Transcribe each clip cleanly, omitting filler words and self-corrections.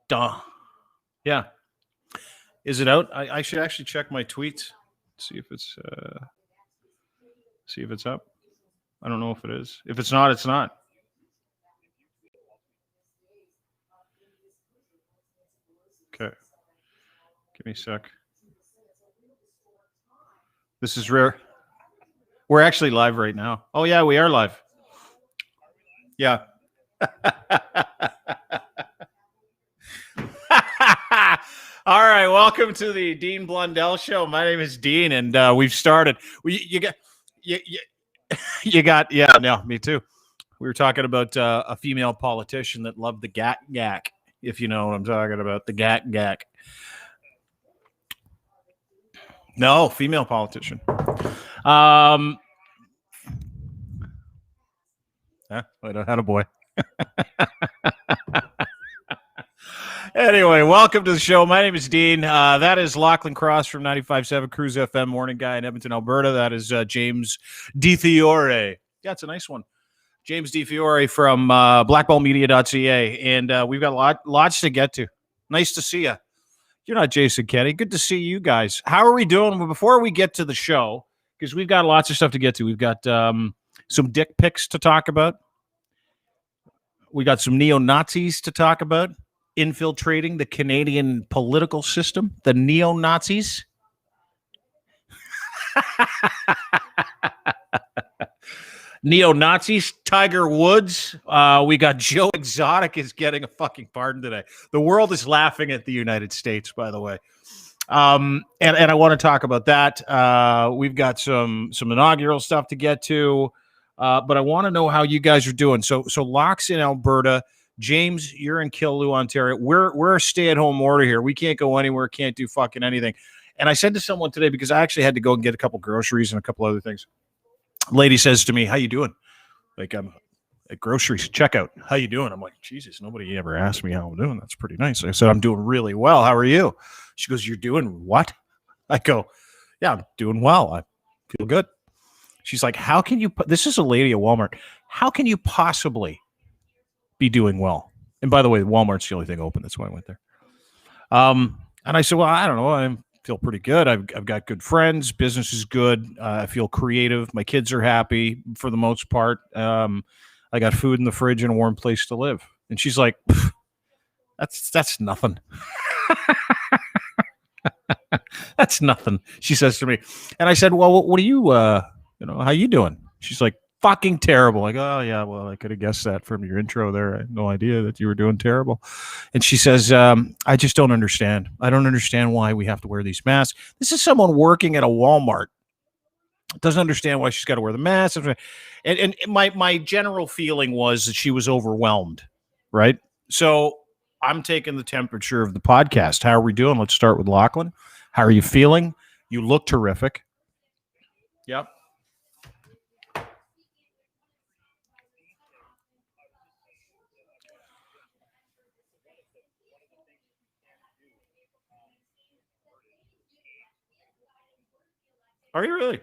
Duh. Yeah. Is it out? I should actually check my tweets. See if it's up. I don't know if it is. If it's not, it's not. Okay. Give me a sec. This is rare. We're actually live right now. Oh, yeah, we are live. Yeah. All right, welcome to the Dean Blundell Show. My name is Dean, and we've started. You got, yeah, no, me too. We were talking about a female politician that loved the gak, if you know what I'm talking about, the gak. No, female politician. I had a boy. Anyway, welcome to the show. My name is Dean. That is Lochlin Cross from 95.7 Cruise FM, morning guy in Edmonton, Alberta. That is James D. Fiore. Yeah, it's a nice one. James D. Fiore from blackballmedia.ca. And we've got lots to get to. Nice to see you. You're not Jason Kenny. Good to see you guys. How are we doing? Well, before we get to the show, because we've got lots of stuff to get to. We've got some dick pics to talk about. We got some neo-Nazis to talk about. Infiltrating the Canadian political system, the neo-Nazis. Neo-Nazis, Tiger Woods. We got Joe Exotic is getting a fucking pardon today. The world is laughing at the United States, by the way. And I want to talk about that. We've got some inaugural stuff to get to, but I want to know how you guys are doing. So Locke's in Alberta. James, you're in Killaloe, Ontario. We're a stay-at-home order here. We can't go anywhere, can't do fucking anything. And I said to someone today, because I actually had to go and get a couple groceries and a couple other things. Lady says to me, "How you doing?" Like, I'm at groceries checkout. "How you doing?" I'm like, Jesus, nobody ever asked me how I'm doing. That's pretty nice. I said, "I'm doing really well. How are you?" She goes, "You're doing what?" I go, "Yeah, I'm doing well. I feel good." She's like, "How can you?" This is a lady at Walmart. "How can you possibly be doing well?" And by the way, Walmart's the only thing open. That's why I went there. And I said, "Well, I don't know. I feel pretty good. I've got good friends. Business is good. I feel creative. My kids are happy for the most part. I got food in the fridge and a warm place to live." And she's like, "That's nothing." That's nothing, she says to me. And I said, "Well, what are you, how you doing?" She's like, "Fucking terrible." Like, "Oh, yeah, well, I could have guessed that from your intro there. I had no idea that you were doing terrible." And she says, "I just don't understand. I don't understand why we have to wear these masks." This is someone working at a Walmart. Doesn't understand why she's got to wear the mask. And my general feeling was that she was overwhelmed, right? So I'm taking the temperature of the podcast. How are we doing? Let's start with Lochlin. How are you feeling? You look terrific. Yep. Are you really?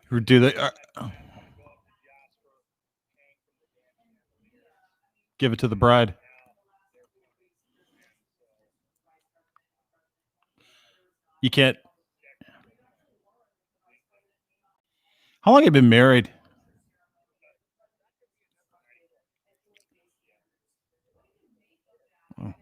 Or do they give it to the bride? You can't. How long have you been married? Oh.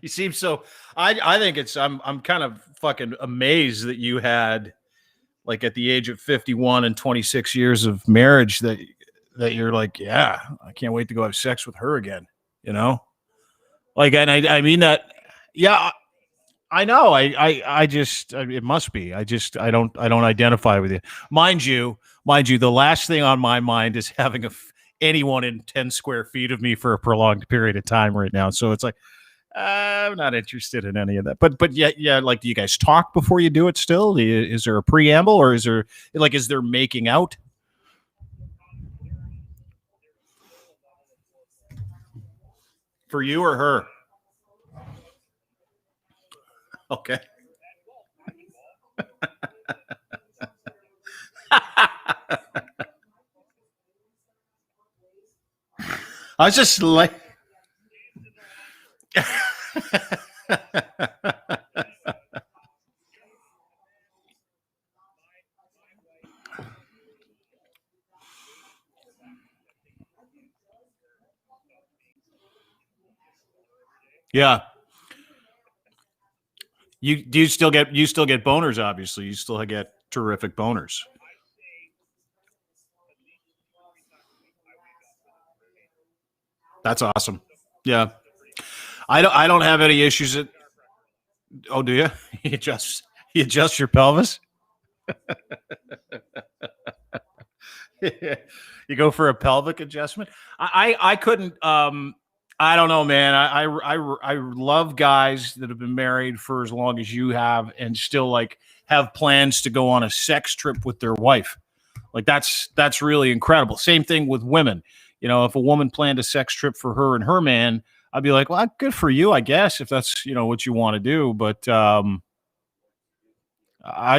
You seem so. I think it's. I'm kind of fucking amazed that you had, like, at the age of 51 and 26 years of marriage, that you're like, yeah, I can't wait to go have sex with her again. Like, and I mean that. Yeah, I know. I just it must be. I don't identify with you. Mind you, the last thing on my mind is having anyone in 10 square feet of me for a prolonged period of time right now. So it's like I'm not interested in any of that. But yeah, like do you guys talk before you do it still? Is there a preamble or is there making out? For you or her? Okay. I was just like yeah. You still get boners, obviously. You still get terrific boners. That's awesome. Yeah. I don't have any issues at oh, do you? You adjust you adjust your pelvis? You go for a pelvic adjustment. I couldn't. I don't know, man. I love guys that have been married for as long as you have, and still like have plans to go on a sex trip with their wife. Like that's really incredible. Same thing with women. You know, if a woman planned a sex trip for her and her man, I'd be like, well, good for you, I guess, if that's what you want to do. But I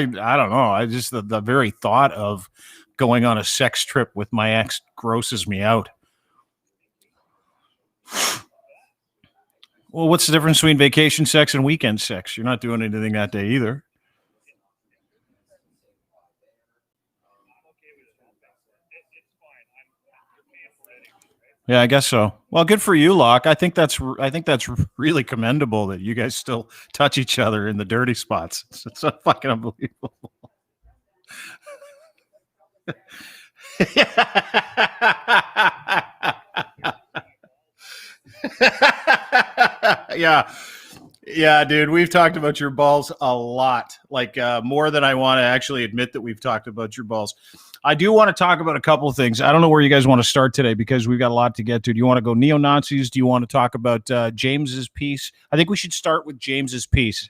don't know. I just the very thought of going on a sex trip with my ex grosses me out. Well, what's the difference between vacation sex and weekend sex? You're not doing anything that day either. Yeah, I guess so. Well, good for you, Locke. I think that's really commendable that you guys still touch each other in the dirty spots. It's so fucking unbelievable. Yeah. Yeah, dude, we've talked about your balls a lot, like more than I want to actually admit that we've talked about your balls. I do want to talk about a couple of things. I don't know where you guys want to start today because we've got a lot to get to. Do you want to go neo Nazis? Do you want to talk about James's piece? I think we should start with James's piece.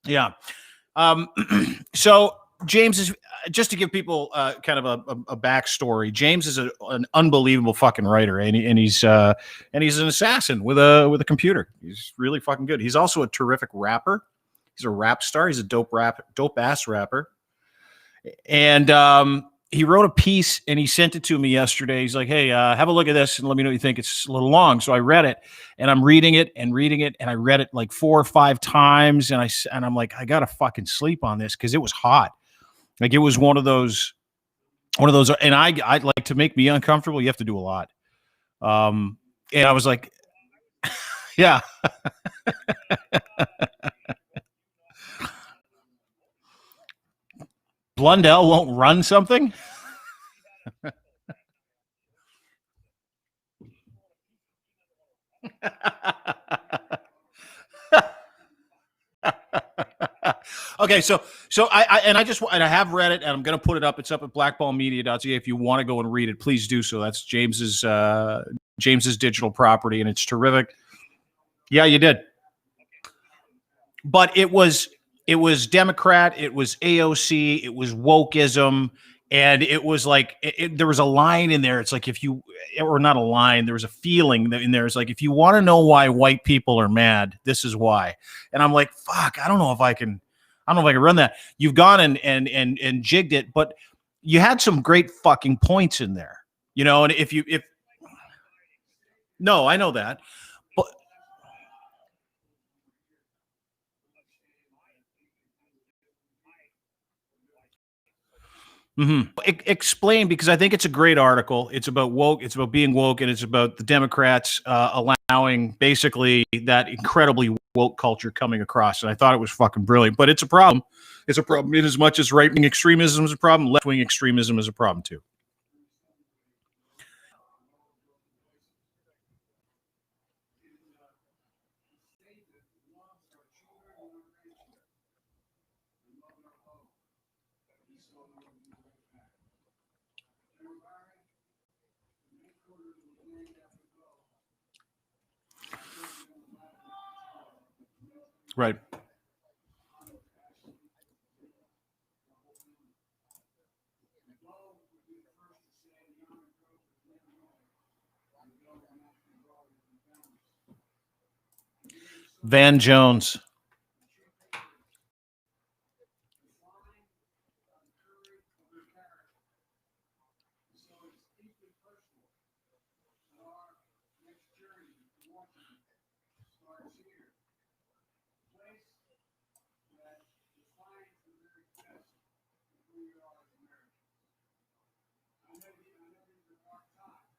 Yeah. Um, so James is just to give people kind of a backstory. James is an unbelievable fucking writer, and he's an assassin with a computer. He's really fucking good. He's also a terrific rapper. He's a rap star. He's a dope ass rapper. And he wrote a piece and he sent it to me yesterday. He's like, "Hey, have a look at this and let me know what you think." It's a little long, so I read it and I'm reading it and reading it, and I read it like 4 or 5 times, and I'm like, I gotta fucking sleep on this because it was hot. Like it was one of those, and I like to make me uncomfortable. You have to do a lot. And I was like, yeah, Blundell won't run something. Okay, so I have read it and I'm going to put it up. It's up at blackballmedia.ca. If you want to go and read it, please do so. That's James's digital property, and it's terrific. Yeah, you did. But it was Democrat, it was AOC, it was wokeism, and it was like there was a line in there. It's like if you or not a line, there was a feeling that in there. It's like if you want to know why white people are mad, this is why. And I'm like, fuck, I don't know if I can. I don't know if I can run that. You've gone and jigged it, but you had some great fucking points in there. And if no, I know that. But explain, because I think it's a great article. It's about woke. It's about being woke, and it's about the Democrats allowing basically that incredibly woke culture coming across. And I thought it was fucking brilliant. But it's a problem. It's a problem in as much as right wing extremism is a problem. Left wing extremism is a problem too. Right. Van Jones.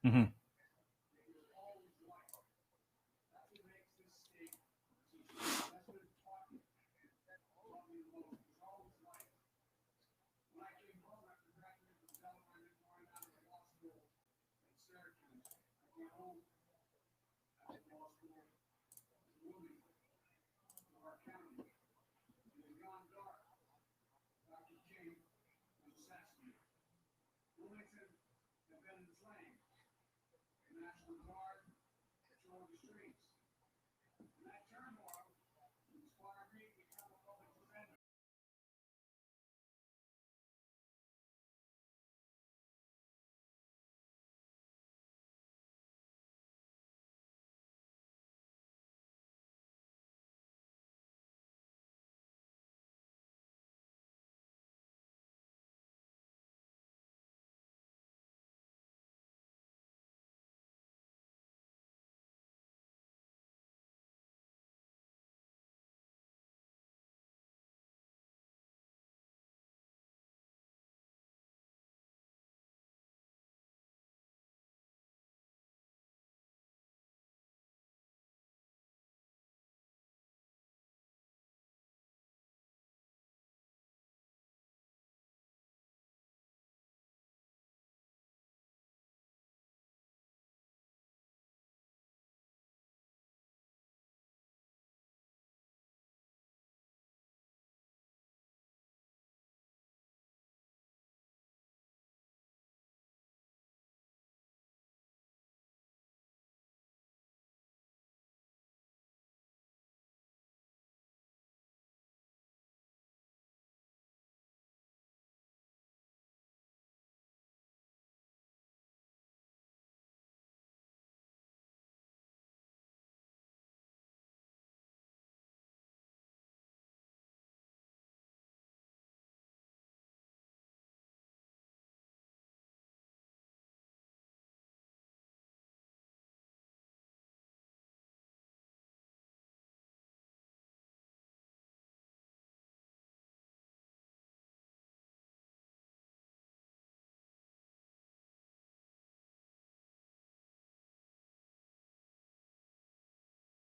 Mm-hmm.